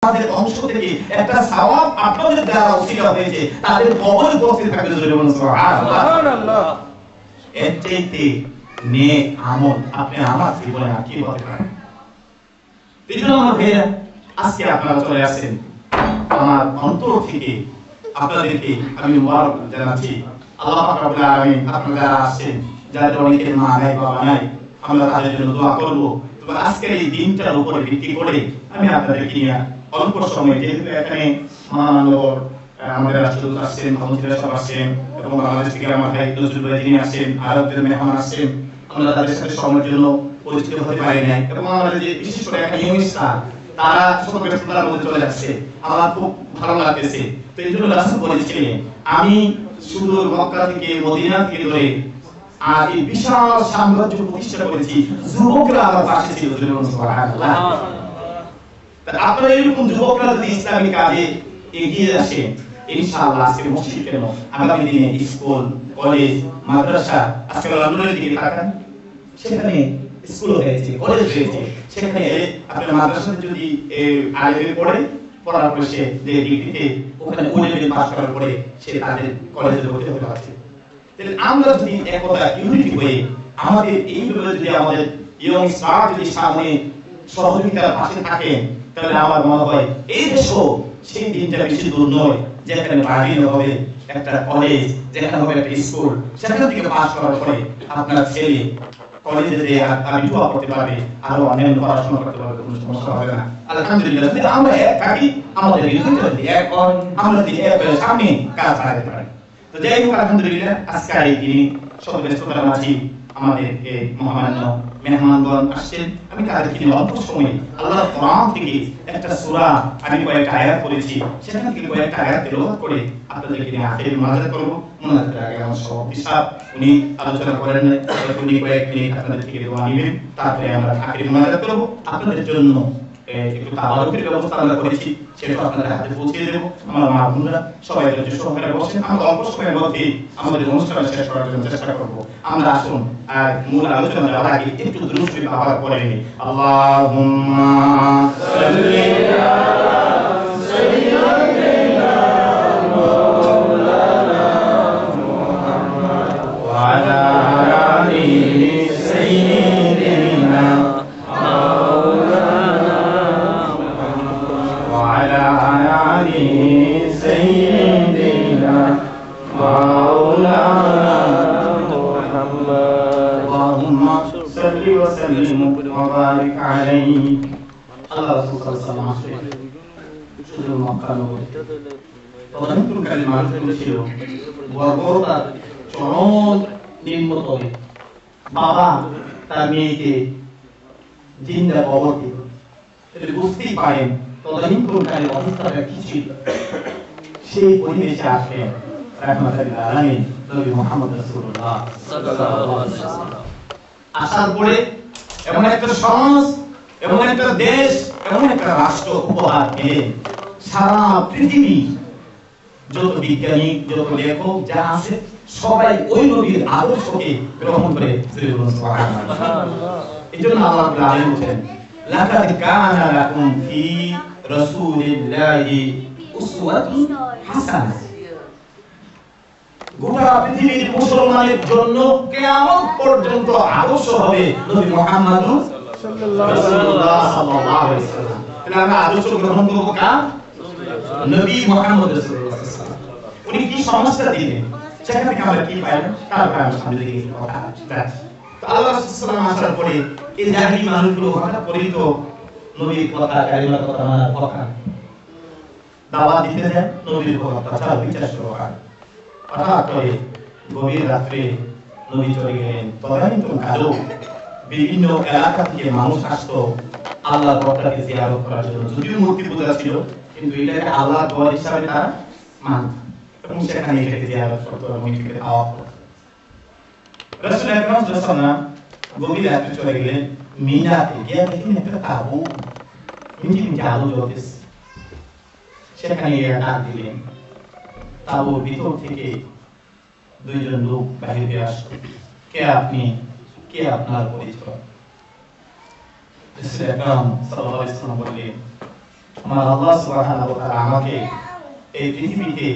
আমাদের অংশ থেকে একটা সওয়াব আপনাদের দ্বারা ওসিলা হয়েছে, তাদের কবরে উপস্থিত থাকবে। সুবহানাল্লাহ। এর চাইতে নেক আমল আপনি আমার জীবনে আর কি হতে পারে? এইজন্য আমার ভাইরা, আজকে আপনারা চলে আসেন, আমার অন্তর থেকে আপনাদেরকে আমি মুবারক জানাচ্ছি। আল্লাহ পাক রব্বুল আলামিন আপনারা যারা আসছেন, যাদের অনেকের মা নাই বাবা নাই, আমরা তাদের জন্য দোয়া করব। তবে আজকের এই দিনটার উপরে ভিত্তি করে আমি আপনাদেরকে নিয়ে অল্প সময়, যেহেতু এখানে মহানগর আমাদের রাষ্ট্রদূত আসছেন, মন্ত্রীরা সব আসছেন, এবং বাংলাদেশ থেকে আমার ভাই নজরুল ভাই যিনি আসছেন, আরবদের মেহমান আসছেন, আমরা তাদের সাথে সময়ের জন্য পরিচিত হতে পারি নাই। এবং আমাদের যে বিশেষ করে এখানে ইউনিস্টা, তারা সকল ব্যস্ততার মধ্যে চলে যাচ্ছে, আমার খুব ভালো লাগতেছে। তো এই জন্য রাসূল বলেছিলেন, আমি সুদূর মক্কা থেকে মদিনা থেকে ধরে আর এই বিশাল সাম্রাজ্য প্রতিষ্ঠা করেছি, যুবকরা আমার পাশে ছিল। সুবহানাল্লাহ। আপনারা এরকম যুবকরা যদি ইসলামী কাজে এগিয়ে আসেন, ইনশাআল্লাহ আজকে মসজিদ কেন, আগামী দিনে স্কুল, কলেজ, মাদ্রাসা, আজকে লন্ডনের দিকে তাকান, সেখানে স্কুল হয়েছে, কলেজ হয়েছে, সেখানে আপনার মাদ্রাসাতে যদি আলেমে পড়ার পরে সে যে ডিগ্রিতে ওখানে ওই লেভেল পাস করার পরে সে তাদের কলেজে ভর্তি হতে পারছে। তাহলে আমরা যদি একতা ইউনিটি হয়ে আমাদের এইভাবে যদি আমাদের ইয়ং স্টার যদি সামনে সহযোগিতার পাশে থাকেন, তাহলে আমার মনে হয় এই দেশও সেই দিনটা বেশি দূর নয় যেখানে বাড়িতে হবে একটা কলেজ, যেখানে হবে একটা স্কুল, সেখান থেকে পাস করার পরে আপনার ছেলে কলেজে যে বিবাহ করতে পারবে, আরো অন্যান্য পড়াশোনা করতে পারবে, কোনো সমস্যা হবে না। আলহামদুলিল্লাহ। যদি আমরা এক থাকি, আমাদের বিরোধিতা যদি এক হয়, আমরা যদি এক সামনে কাজ চালাতে পারি। তো যাই হোক, আলহামদুলিল্লাহ, আজকে এই দিনে সব ব্যস্ততার মাঝে আমাদের মহামান্য মেহমানগণ আসছেন। আমি তাদেরকে নিয়ে অল্প সময় আল্লাহর কোরআন থেকে একটা সূরা আমি কয়েকটা আয়াত পড়েছি, সেখান থেকে কয়েকটা আয়াত তেলাওয়াত করে আপনাদেরকে নিয়ে আখেরি মুনাজাত করব। মুনাজাতের আগে আমার সভাপতি সাহেব উনি আলোচনা করেন, উনি কয়েক মিনিট আপনাদের থেকে দোয়া নেবেন, তারপরে আমরা আখেরি মুনাজাত করব। আপনাদের জন্য একটু তাবারুকের ব্যবস্থা আমরা করেছি, সেটা আপনাদের হাতে পৌঁছে দেব। আমার মা বোনরা সবাই যদি সহকারে বসেন, আমরা অল্প সময়ের মধ্যে আমাদের অনুষ্ঠান শেষ করার জন্য চেষ্টা করব। আমরা আসুন আর মূল আলোচনা যাওয়ার আগে একটু দুরূদ শরীফ আবার পড়ে নিই। আল্লাহুম্মা সাল্লি আলা সাইয়্যিদিনা মাওলানা মুহাম্মদ ওয়া আলা আলি সাইয়্যিদিনা سيدنا مولانا محمد اللهم صل وسلم وبارك عليه الله رسول صلى الله عليه وسلم শুধু মক্কা নয়, তদানীন্তনকালে মানুষগুলো ছিল বর্বরতার চরম নিম্নতলে। বাবা তার মেয়েকে জিন্দা কবর দিল, তাহলে বুঝতেই পারেন তদানীন্তনকালের অবস্থাটা কি ছিল। সেই পরিবেশে আসেন রাহমাতুল আলামিন নবী মুহাম্মদ রাসূলুল্লাহ সাল্লাল্লাহু আলাইহি ওয়াসাল্লাম। আসার পরে এমন একটা সমাজ, এমন একটা দেশ, এমন একটা রাষ্ট্র উপহার দিলেন, সারা পৃথিবী যত বিজ্ঞানী, যত লেখক যা আছে, সবাই ওই নবীর আদর্শকে গ্রহণ করে। সুবহানাল্লাহ। এজন্য আল্লাহ রাব্বুল আলামিন বলেন, লাকাদ কানা লাকুম ফি রাসূলিল্লাহি উসওয়াতুন হাসানাহ। গোটা পৃথিবীর মুসলমানের জন্য কিয়ামত পর্যন্ত আদর্শ হবে নবী মুহাম্মদ সাল্লাল্লাহু আলাইহি ওয়াসাল্লাম। তাহলে আমরা আদর্শ গ্রহণ করব কার? নবী মুহাম্মদ রাসূলুল্লাহ সাল্লাল্লাহু আলাইহি ওয়াসাল্লাম। উনি কি সমস্যা দিলেন, সেখান থেকে আমরা কি পাইলাম, তারপর আমরা সামনে দিকে কথা যাচ্ছি। তো আল্লাহ রাসূল সাল্লাল্লাহু আলাইহি ওয়াসাল্লাম পরে এই জাহেলি মানুষগুলো হঠাৎ করে তো নবীর কথা, কালিমার কথা মানার কথা দাওয়াত দিতে যায়, নবীর কথা বিচার শুরু হয়। হঠাৎ করে গভীর রাত্রে নবী চলে গেলেন। তদানীন্তনকালেও বিভিন্ন এলাকা থেকে মানুষ আসতো আল্লাহর ঘরটাকে জিয়ারত করার জন্য। যদিও মূর্তি পূজা ছিল, কিন্তু এটাকে আল্লাহর ঘর হিসাবে তারা মানত এবং সেখানে এটাকে জিয়ারত করতো এবং এটাকে দাওয়াত করতো। রাসূল আকরাম সাল্লাল্লাহু আলাইহি ওয়াসাল্লাম গভীর রাত্রে চলে গেলেন মিনাতে, গিয়ে দেখলেন একটা তাঁবু, মিটি আলো জ্বলতেছে। সেখানে ডাক দিলেন, তাঁবুর ভিতর থেকে দুইজন লোক বাহিরে আসলো। কে আপনি? কে আপনার পরিচয়? রাসূল আকরাম সাল্লাল্লাহু আলাইহি ওয়াসাল্লাম বললেন, আমার আল্লাহ সুবহানাহু ওয়া তাআলা আমাকে এই পৃথিবীতে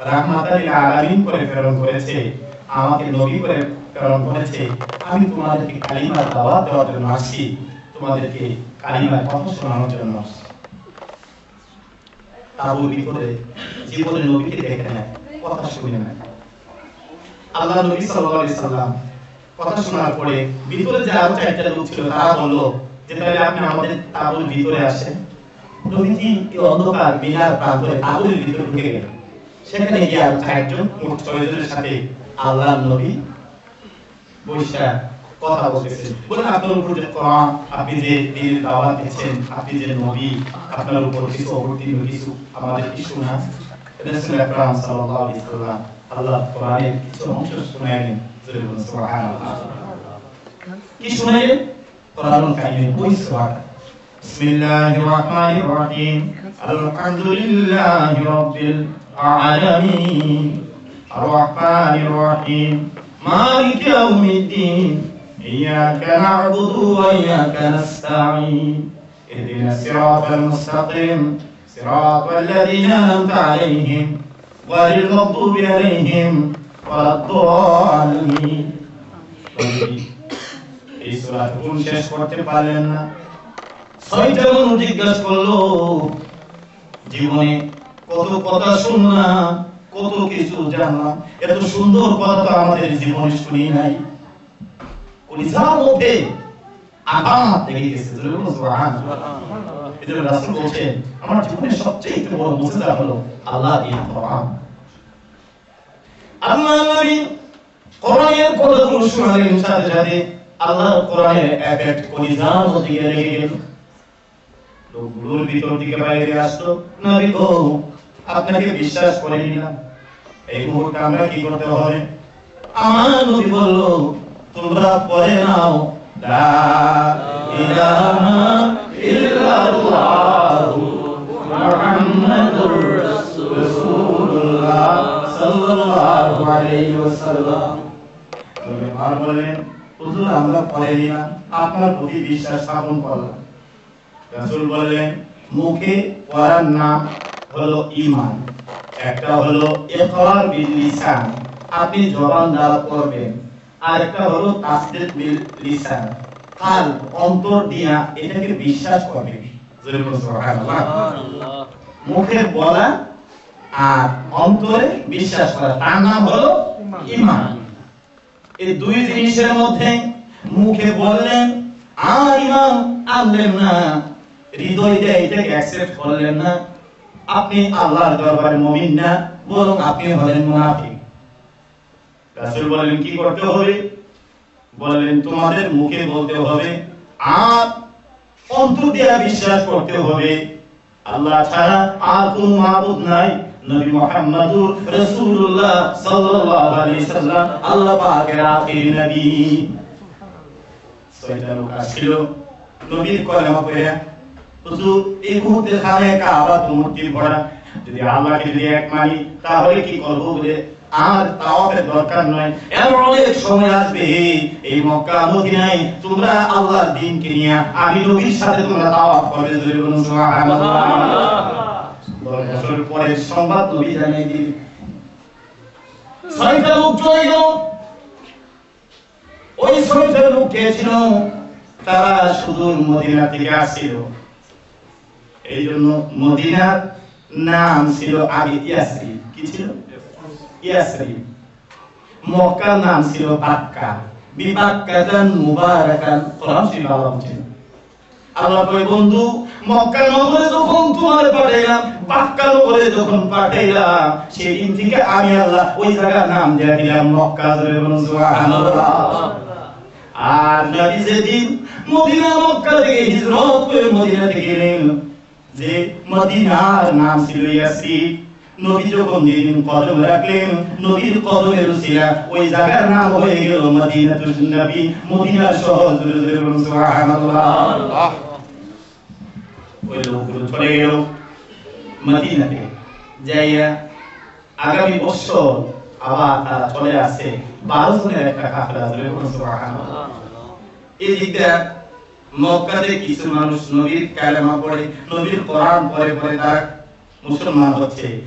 রাহমাতাল লিল আলামিন করে প্রেরণ করেছে, আমাকে নবী করে প্রেরণ করেছে। আমি তোমাদেরকে কালিমার দাওয়াত দেওয়ার জন্য আসছি, তোমাদেরকে কালিমার কথা শোনানোর জন্য আসছি। তাবুর ভিতরে জীবনে নবীকে দেখে নেয়, কথা শুনে নেয়। আল্লাহ নবী সাল্লাল্লাহু আলাইহি সাল্লাম কথা শোনার পরে ভিতরে যে আরো চারটা লোক ছিল তারা বলল যে তাহলে আপনি আমাদের তাবুর ভিতরে আসেন। নবীজি এই অন্ধকার মিনার প্রান্তরে তাবুর ভিতরে ঢুকে গেলেন। সেখানে গিয়ে আরো চারজন, মোট 6 জনের সাথে আল্লাহর নবী বৈশা কথা বলতেছেন। বলেন আপনার উপর যে কোরআন, আপনি যে দ্বীনের দাওয়াত দিচ্ছেন, আপনি যে নবী, আপনার উপর কিছু অবতীর্ণ কিছু আমাদের কি শোনা। রাসূল আকরাম সাল্লাল্লাহু আলাইহি ওয়াসাল্লাম আল্লাহ কোরআনের কিছু অংশ শুনাইলেন। সুবহানাল্লাহ। কি শুনাইলেন? কোরআনুল কারীমের ওই সূরা বিসমিল্লাহির রহমানির রহিম আলহামদুলিল্লাহি রাব্বিল আলামিন আর রহমানির রহিম মালিক ইয়াউমিদ্দিন ইয়্যাকা না'বুদু ওয়া ইয়্যাকা নাস্তাঈন ইহদিনাস সিরাতাল মুস্তাকিম সিরাতাল লাযীনা আন'আমতা আলাইহিম গায়রিল মাগদুবি আলাইহিম ওয়ালাদ-দাল্লিন। এই সূরা কোন শেষ করতে পারলেন না। 6টা মানুষ জিজ্ঞাসা করলো, জীবনে কত কথা শুনলাম, কত কিছু জানলাম, এত সুন্দর কথা তো আমাদের জীবনে শুনি নাই। কলিজার মধ্যে আঘাত লেগে গেছে। সুবহানাল্লাহ। এজন্য রাসূল বলেন আমার জীবনের সবচেয়ে বড় মুজিজা হলো আল্লাহর এই কোরআন। আল্লাহর নবী কোরআনের কথাগুলো শোনালেন, সাথে সাথে আল্লাহর কোরআনের এফেক্ট কলিজার মধ্যে লেগে গেল। লোকগুলোর ভিতর থেকে বাইরে আসলো, নবী গো আপনাকে বিশ্বাস করে নিলাম, এই মুহূর্তে আমরা কি করতে হবে? আমার নবী বলল তোমরা পড়ে নাও লা ইলাহা ইল্লাল্লাহ মুহাম্মাদুর রাসূলুল্লাহ সাল্লাল্লাহু আলাইহি ওয়াসাল্লাম। নবী আর বলেন হুজুর আমরা পড়ে নিলাম, আপনার প্রতি বিশ্বাস স্থাপন করলাম। রাসূল বললেন মুখে পড়ার নাম হলো ঈমান, একটা হলো ইকরার বিল লিসান, আপনি জবান দ্বারা পড়বেন, আর একটা হলো তাসদীক বিল লিসান, কাল অন্তর দিয়া এটাকে বিশ্বাস করবেন। জোরে বলুন সুবহানাল্লাহ। মুখে বলা আর অন্তরে বিশ্বাস করা, তার নাম হলো ঈমান। এই দুই জিনিসের মধ্যে মুখে বললেন আর ঈমান আনলেন না, হৃদয় দিয়ে এটাকে অ্যাকসেপ্ট করলেন না, আপনি আল্লাহর দরবারে মুমিন না, বরং আপনি হলেন মুনাফিক। রাসূল বলেন কি করতে হবে? বলেন তোমাদের মুখে বলতে হবে আর অন্তর দিয়ে বিশ্বাস করতে হবে আল্লাহ ছাড়া আর কোনো মাবুদ নাই, নবী মুহাম্মদুর রাসূলুল্লাহ সাল্লাল্লাহু আলাইহি সাল্লাম আল্লাহ পাকের আখির নবী। ছয়টা লোক আসছিল নবীর কলেমা পড়ে, হুজুর এই মুহূর্তে খানে কাবা তো মূর্তির ভরা, যদি আল্লাহকে যদি এক মানি তাহলে কি করব বলে আর তাওয়াফের দরকার নয়, এমন অনেক সময় আসবে এই মক্কা মদিনায় তোমরা আল্লাহর দ্বীনকে নিয়ে আমি নবীর সাথে তোমরা তাওয়াফ করবে। জোরে বলুন সুবহানাল্লাহ। 10 বছর পরে সংবাদ নবী জানিয়ে দিলেন। 6টা লোক চলে গেল। ওই 6টা লোক কে ছিল? তারা সুদূর মদিনা থেকে আসছিল। এই জন্য মদিনার নাম ছিল আগে ইয়াসরিব। কি ছিল? ইয়াসরিব। মক্কার নাম ছিল বাক্কা। বিবাক্কাতান মুবারাকান, কোরআন শরীফ আল্লাহ বলেন। আল্লাহ কয় বন্ধু মক্কা নগরে যখন তোমার পাঠাইলাম, বাক্কা নগরে যখন পাঠাইলাম, সেই দিন থেকে আমি আল্লাহ ওই জায়গার নাম দিয়ে দিলাম মক্কা। জোরে বলুন সুবহানাল্লাহ। আর নবী যেদিন মদিনা মক্কা থেকে হিজরত করে মদিনাতে গেলেন, যে মদিনার নাম ছিল ইয়াসরিব, নবী যখন যেদিন কদম রাখলেন, নবীর কদমের উসিলা ওই জায়গার নাম হয়ে গেল মদিনাতুন নবী, মদিনার শহর। জোরে জোরে বলুন সুবহানাল্লাহ। ওই লোকগুলো চলে গেল মদিনাতে, যাইয়া আগামী বছর আবার তারা চলে আসে 12 জনের একটা কাফেলা। জোরে বলুন সুবহানাল্লাহ। এই দিকটা মক্কাতে কিছু মানুষ নবীর কালেমা পড়ে, নবীর কোরআন পড়ে পড়ে তারা মুসলমান হচ্ছে।